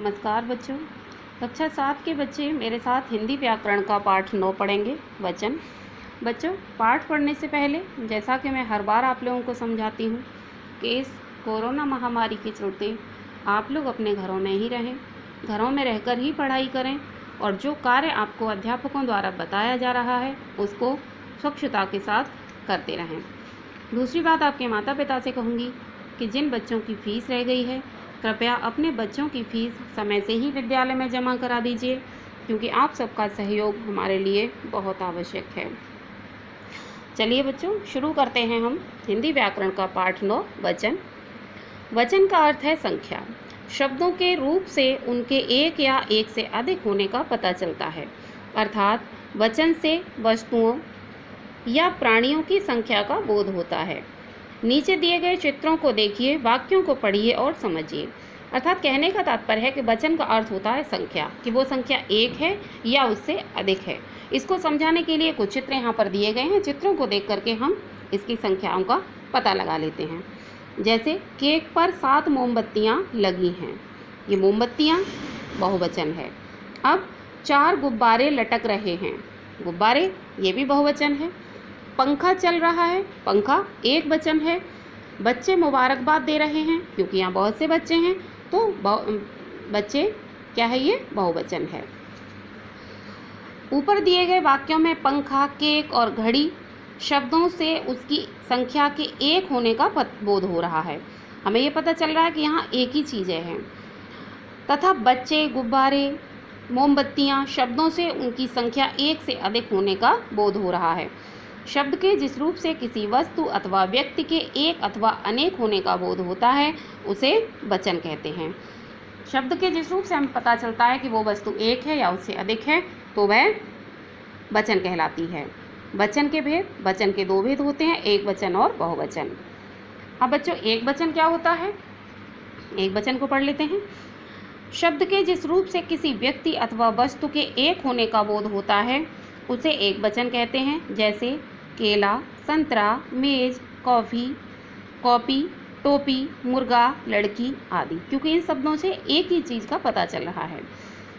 नमस्कार बच्चों। कक्षा 7 के बच्चे मेरे साथ हिंदी व्याकरण का पाठ 9 पढ़ेंगे, वचन। बच्चों, पाठ पढ़ने से पहले जैसा कि मैं हर बार आप लोगों को समझाती हूँ कि इस कोरोना महामारी के चलते आप लोग अपने घरों में ही रहें, घरों में रहकर ही पढ़ाई करें और जो कार्य आपको अध्यापकों द्वारा बताया जा रहा है उसको स्वच्छता के साथ करते रहें। दूसरी बात आपके माता पिता से कहूँगी कि जिन बच्चों की फ़ीस रह गई है कृपया अपने बच्चों की फ़ीस समय से ही विद्यालय में जमा करा दीजिए, क्योंकि आप सबका सहयोग हमारे लिए बहुत आवश्यक है। चलिए बच्चों, शुरू करते हैं हम हिंदी व्याकरण का पाठ 9, वचन। वचन का अर्थ है संख्या। शब्दों के रूप से उनके एक या एक से अधिक होने का पता चलता है, अर्थात वचन से वस्तुओं या प्राणियों की संख्या का बोध होता है। नीचे दिए गए चित्रों को देखिए, वाक्यों को पढ़िए और समझिए। अर्थात कहने का तात्पर्य है कि वचन का अर्थ होता है संख्या, कि वो संख्या एक है या उससे अधिक है। इसको समझाने के लिए कुछ चित्र यहाँ पर दिए गए हैं। चित्रों को देख करके हम इसकी संख्याओं का पता लगा लेते हैं। जैसे केक पर 7 मोमबत्तियाँ लगी हैं, ये मोमबत्तियाँ बहुवचन है। अब 4 गुब्बारे लटक रहे हैं, गुब्बारे ये भी बहुवचन है। पंखा चल रहा है, पंखा एक वचन है। बच्चे मुबारकबाद दे रहे हैं, क्योंकि यहाँ बहुत से बच्चे हैं तो बच्चे क्या है, ये बहुवचन है। ऊपर दिए गए वाक्यों में पंखा, केक और घड़ी शब्दों से उसकी संख्या के एक होने का बोध हो रहा है। हमें ये पता चल रहा है कि यहाँ एक ही चीज़ें हैं। तथा बच्चे, गुब्बारे, मोमबत्तियाँ शब्दों से उनकी संख्या एक से अधिक होने का बोध हो रहा है। शब्द के जिस रूप से किसी वस्तु अथवा व्यक्ति के एक अथवा अनेक होने का बोध होता है उसे वचन कहते हैं। शब्द के जिस रूप से हमें पता चलता है कि वो वस्तु एक है या उससे अधिक है तो वह वचन कहलाती है। वचन के भेद, वचन के 2 भेद होते हैं, एक वचन और बहुवचन। अब बच्चों, एक वचन क्या होता है? एक वचन को पढ़ लेते हैं। शब्द के जिस रूप से किसी व्यक्ति अथवा वस्तु के एक होने का बोध होता है उसे एक वचन कहते हैं। जैसे केला, संतरा, मेज, कॉपी, टोपी, मुर्गा, लड़की आदि, क्योंकि इन शब्दों से एक ही चीज़ का पता चल रहा है।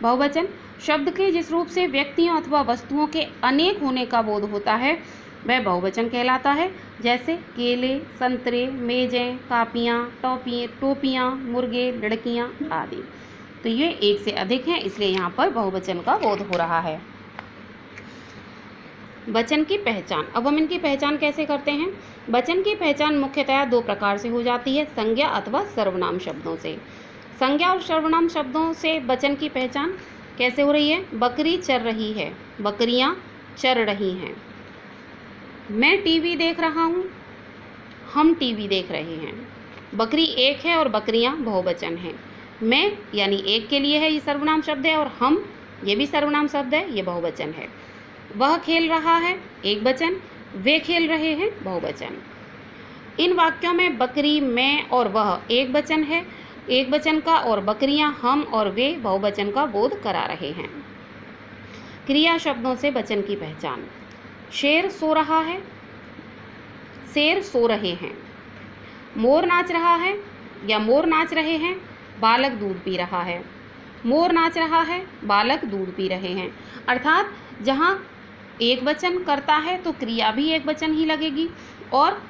बहुवचन शब्द के जिस रूप से व्यक्तियों अथवा वस्तुओं के अनेक होने का बोध होता है वह बहुवचन कहलाता है। जैसे केले, संतरे, मेजें, कापियाँ, टोपियाँ, मुर्गे, लड़कियाँ आदि। तो ये एक से अधिक हैं, इसलिए यहाँ पर बहुवचन का बोध हो रहा है। वचन की पहचान। अब हम इनकी पहचान कैसे करते हैं? वचन की पहचान मुख्यतः 2 प्रकार से हो जाती है, संज्ञा अथवा सर्वनाम शब्दों से। संज्ञा और सर्वनाम शब्दों से वचन की पहचान कैसे हो रही है? बकरी चर रही है, बकरियां चर रही हैं। मैं टीवी देख रहा हूँ, हम टीवी देख रहे हैं। बकरी एक है और बकरियां बहुवचन हैं। मैं यानी एक के लिए है, ये सर्वनाम शब्द है, और हम ये भी सर्वनाम शब्द है, ये बहुवचन है। वह खेल रहा है, एक वचन, वे खेल रहे हैं, बहुवचन। इन वाक्यों में बकरी, मैं और वह एक वचन है, एक वचन का, और बकरियां, हम और वे बहुवचन का बोध करा रहे हैं। क्रिया शब्दों से वचन की पहचान। शेर सो रहा है, शेर सो रहे हैं। मोर नाच रहा है या मोर नाच रहे हैं, बालक दूध पी रहा है। मोर नाच रहा है, बालक दूध पी रहे हैं। अर्थात जहाँ एक वचन करता है तो क्रिया भी एक वचन ही लगेगी, और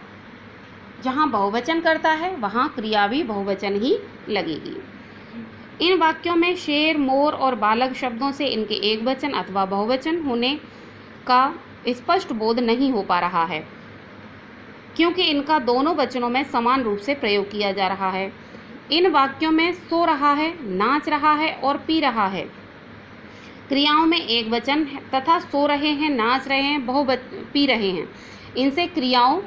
जहाँ बहुवचन करता है वहाँ क्रिया भी बहुवचन ही लगेगी। इन वाक्यों में शेर, मोर और बालक शब्दों से इनके एक वचन अथवा बहुवचन होने का स्पष्ट बोध नहीं हो पा रहा है, क्योंकि इनका दोनों वचनों में समान रूप से प्रयोग किया जा रहा है। इन वाक्यों में सो रहा है, नाच रहा है और पी रहा है क्रियाओं में एक वचन है, तथा सो रहे हैं, नाच रहे हैं, पी रहे हैं, इनसे क्रियाओं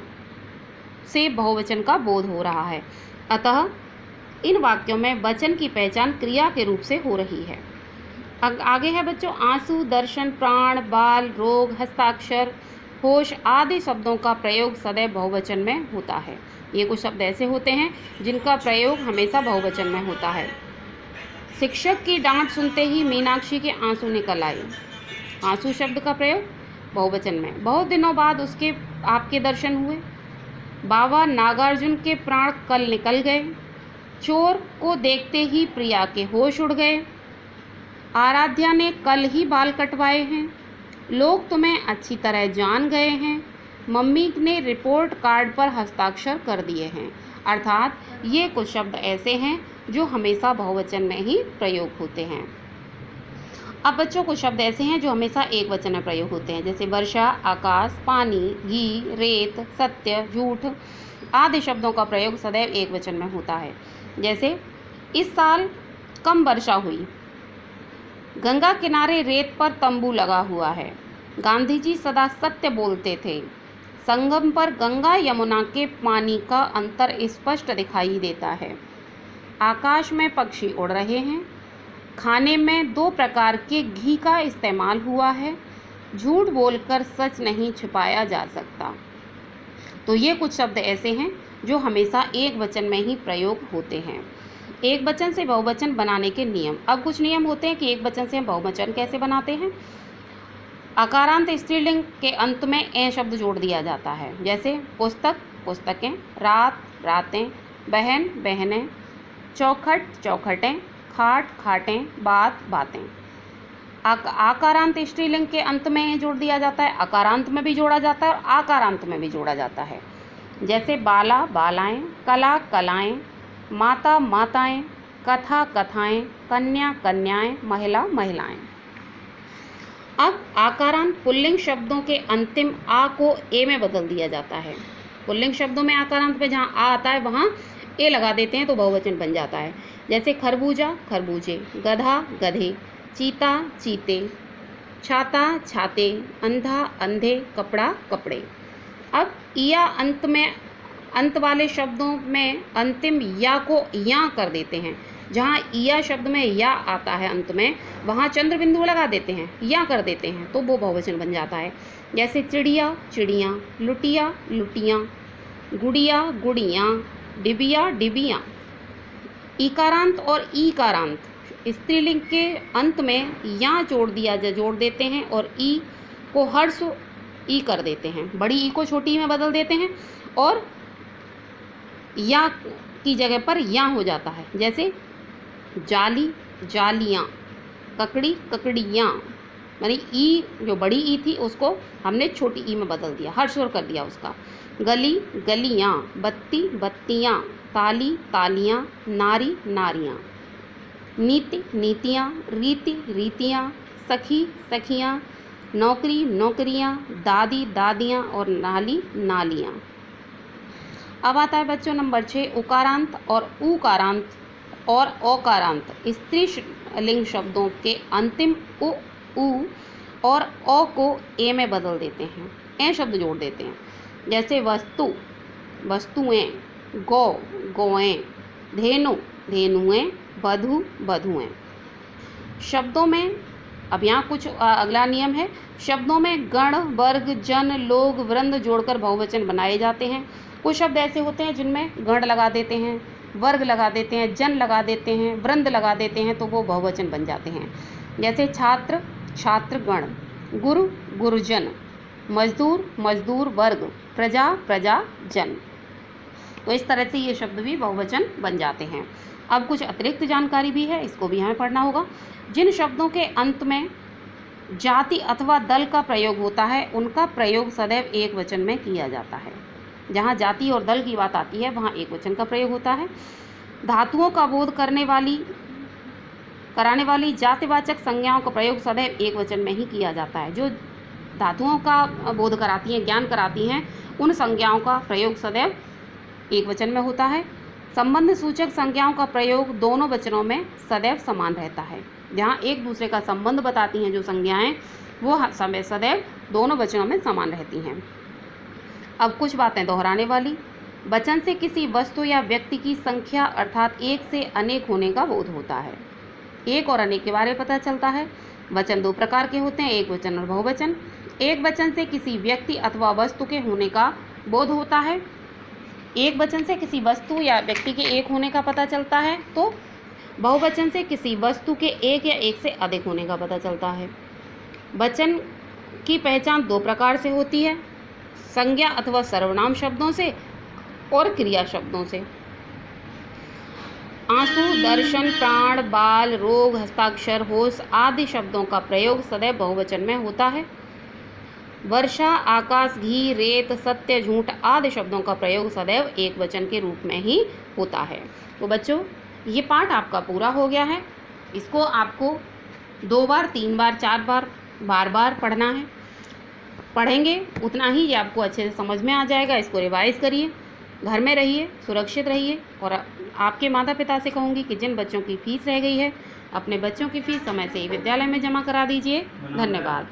से बहुवचन का बोध हो रहा है। अतः इन वाक्यों में वचन की पहचान क्रिया के रूप से हो रही है। आगे है बच्चों, आंसू, दर्शन, प्राण, बाल, रोग, हस्ताक्षर, होश आदि शब्दों का प्रयोग सदैव बहुवचन में होता है। ये कुछ शब्द ऐसे होते हैं जिनका प्रयोग हमेशा बहुवचन में होता है। शिक्षक की डांट सुनते ही मीनाक्षी के आंसू निकल आए। आंसू शब्द का प्रयोग बहुवचन में। बहुत दिनों बाद उसके आपके दर्शन हुए। बाबा नागार्जुन के प्राण कल निकल गए। चोर को देखते ही प्रिया के होश उड़ गए। आराध्या ने कल ही बाल कटवाए हैं। लोग तुम्हें अच्छी तरह जान गए हैं। मम्मी ने रिपोर्ट कार्ड पर हस्ताक्षर कर दिए हैं। अर्थात ये कुछ शब्द ऐसे हैं जो हमेशा बहुवचन में ही प्रयोग होते हैं। अब बच्चों कुछ शब्द ऐसे हैं जो हमेशा एक वचन में प्रयोग होते हैं, जैसे वर्षा, आकाश, पानी, घी, रेत, सत्य, झूठ आदि शब्दों का प्रयोग सदैव एक वचन में होता है। जैसे इस साल कम वर्षा हुई। गंगा किनारे रेत पर तंबू लगा हुआ है। गांधी जी सदा सत्य बोलते थे। संगम पर गंगा यमुना के पानी का अंतर स्पष्ट दिखाई देता है। आकाश में पक्षी उड़ रहे हैं। खाने में 2 प्रकार के घी का इस्तेमाल हुआ है। झूठ बोलकर सच नहीं छिपाया जा सकता। तो ये कुछ शब्द ऐसे हैं जो हमेशा एक वचन में ही प्रयोग होते हैं। एक वचन से बहुवचन बनाने के नियम। अब कुछ नियम होते हैं कि एक वचन से हम बहुवचन कैसे बनाते हैं। आकारांत स्त्रीलिंग के अंत में ए शब्द जोड़ दिया जाता है, जैसे पुस्तक, पुस्तकें, रात, रातें, बहन, बहनें, चौखट, चौखटें, खाट, खाटें, बात, बातें। आकारांत स्त्रीलिंग के अंत में जोड़ दिया जाता है। अकारांत में भी जोड़ा जाता है और आकारांत में भी जोड़ा जाता है, जैसे बाला, बालाएं, कला, कलाएं, माता, माताएं, कथा, कथाएं, कन्या, कन्याएं, महिला, महिलाएं। अब आकारांत पुल्लिंग शब्दों के अंतिम आ को ए में बदल दिया जाता है। पुल्लिंग शब्दों में आकारांत पे जहाँ आ आता है वहाँ ए लगा देते हैं तो बहुवचन बन जाता है, जैसे खरबूजा, खरबूजे, गधा, गधे, चीता, चीते, छाता, छाते, अंधा, अंधे, कपड़ा, कपड़े। अब या अंत वाले शब्दों में अंतिम या को या कर देते हैं। जहाँ या शब्द में या आता है अंत में, वहाँ चंद्र बिंदु लगा देते हैं, या कर देते हैं तो वो बहुवचन बन जाता है, जैसे चिड़िया, चिड़ियाँ, लुटिया, लुटियाँ, गुड़िया, गुड़ियाँ, डिबिया, डिबियाँ। इकारांत और ईकारांत स्त्रीलिंग के अंत में या जोड़ देते हैं और ई को हर्ष ई कर देते हैं। बड़ी ई को छोटी ई में बदल देते हैं और या की जगह पर या हो जाता है, जैसे जाली, जालियाँ, ककड़ी, ककड़ियाँ। यानी ई जो बड़ी ई थी उसको हमने छोटी ई में बदल दिया, हर्षोर कर दिया उसका। गली, गलियाँ, बत्ती, बत्तियाँ, ताली, तालियाँ, नारी, नारियाँ। नीति, नीतियाँ, रीति, रीतियाँ, सखी, सखियाँ, नौकरी, नौकरियाँ, दादी, दादियाँ और नाली, नालियाँ। अब आता है बच्चों नंबर 6 उकारांत और ऊकारांत और औकारांत स्त्रीलिंग शब्दों के अंतिम उ, ऊ और औ को ए में बदल देते हैं, ए शब्द जोड़ देते हैं, जैसे वस्तु, वस्तुएं, गौ, गौएं, धेनु, धेनुएं, बधू, बधुएं। शब्दों में अब यहाँ कुछ अगला नियम है। शब्दों में गण, वर्ग, जन, लोग, वृंद जोड़कर बहुवचन बनाए जाते हैं। कुछ शब्द ऐसे होते हैं जिनमें गण लगा देते हैं, वर्ग लगा देते हैं, जन लगा देते हैं, वृंद लगा देते हैं तो वो बहुवचन बन जाते हैं, जैसे छात्र, छात्रगण, गुरु, गुरुजन, मजदूर, मजदूर वर्ग, प्रजा, प्रजा जन। तो इस तरह से ये शब्द भी बहुवचन बन जाते हैं। अब कुछ अतिरिक्त जानकारी भी है, इसको भी हमें पढ़ना होगा। जिन शब्दों के अंत में जाति अथवा दल का प्रयोग होता है उनका प्रयोग सदैव एक वचन में किया जाता है। जहाँ जाति और दल की बात आती है वहाँ एक वचन का प्रयोग होता है। धातुओं का बोध कराने वाली जातिवाचक संज्ञाओं का प्रयोग सदैव एक वचन में ही किया जाता है। जो धातुओं का बोध कराती हैं, ज्ञान कराती हैं, उन संज्ञाओं का प्रयोग सदैव एक वचन में होता है। संबंध सूचक संज्ञाओं का प्रयोग दोनों वचनों में सदैव समान रहता है। जहाँ एक दूसरे का संबंध बताती हैं जो संज्ञाएं, वो सदैव दोनों वचनों में समान रहती हैं। अब कुछ बातें दोहराने वाली। वचन से किसी वस्तु या व्यक्ति की संख्या अर्थात एक से अनेक होने का बोध होता है। एक और अनेक के बारे में पता चलता है। वचन 2 प्रकार के होते हैं, एक वचन और बहुवचन। एक वचन से किसी व्यक्ति अथवा वस्तु के होने का बोध होता है। एक वचन से किसी वस्तु या व्यक्ति के एक होने का पता चलता है, तो बहुवचन से किसी वस्तु के एक या एक से अधिक होने का पता चलता है। वचन की पहचान 2 प्रकार से होती है, संज्ञा अथवा सर्वनाम शब्दों से और क्रिया शब्दों से। आंसू, दर्शन, प्राण, बाल, रोग, हस्ताक्षर, होश आदि शब्दों का प्रयोग सदैव बहुवचन में होता है। वर्षा, आकाश, घी, रेत, सत्य, झूठ आदि शब्दों का प्रयोग सदैव एक वचन के रूप में ही होता है। तो बच्चों, ये पाठ आपका पूरा हो गया है। इसको आपको 2 बार, 3 बार, 4 बार, बार पढ़ना है। पढ़ेंगे उतना ही ये आपको अच्छे से समझ में आ जाएगा। इसको रिवाइज़ करिए, घर में रहिए, सुरक्षित रहिए। और आपके माता पिता से कहूँगी कि जिन बच्चों की फ़ीस रह गई है, अपने बच्चों की फ़ीस समय से ही विद्यालय में जमा करा दीजिए। धन्यवाद।